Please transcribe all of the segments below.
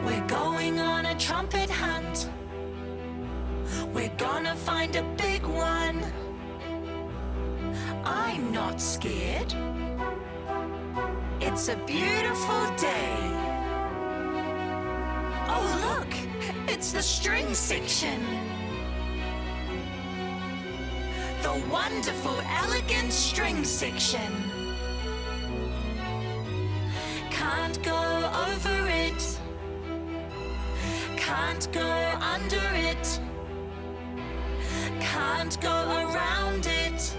We're going on a trumpet hunt. We're gonna find a big one. I'm not scared. It's a beautiful day. Oh look, it's the string section. The wonderful, elegant string section. Can't go over it. Can't go under it. Can't go around it.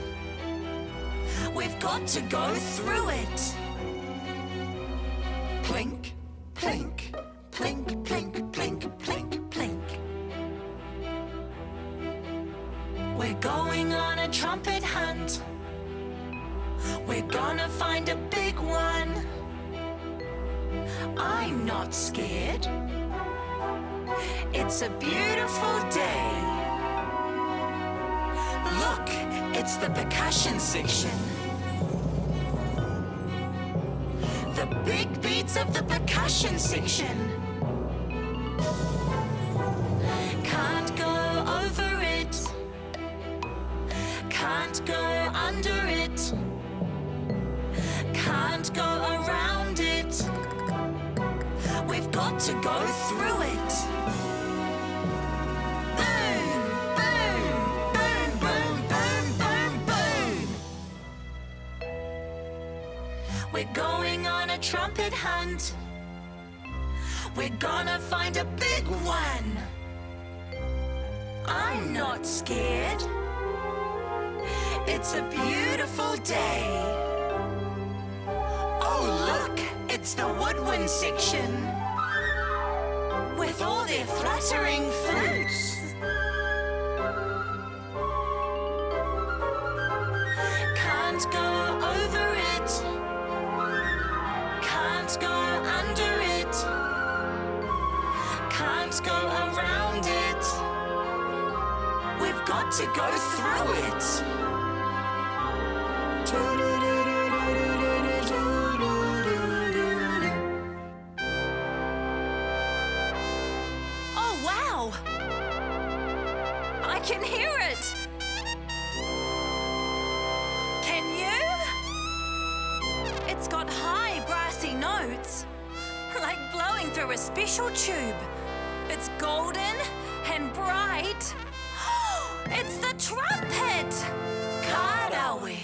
We've got to go through it. Plink, plink, plink, plink, plink, plink, plink. We're going on a trumpet hunt. We're gonna find a big one. I'm not scared. It's a beautiful day. Look, it's the percussion section. The big beats of the percussion section. Can't go over it. Can't go under it. Can't go around it. We've got to go through it. Boom, boom, boom, boom, boom, boom, boom. We're going on a trumpet hunt. We're gonna find a big one. I'm not scared. It's a beautiful day. Oh look, it's the woodwind section. With all their fluttering flutes. Can't go over it. Can't go under it. Can't go around it. We've got to go through it. Oh wow! I can hear it! Can you? It's got high brassy notes, like blowing through a special tube. It's golden and bright. It's the trumpet! Karawi!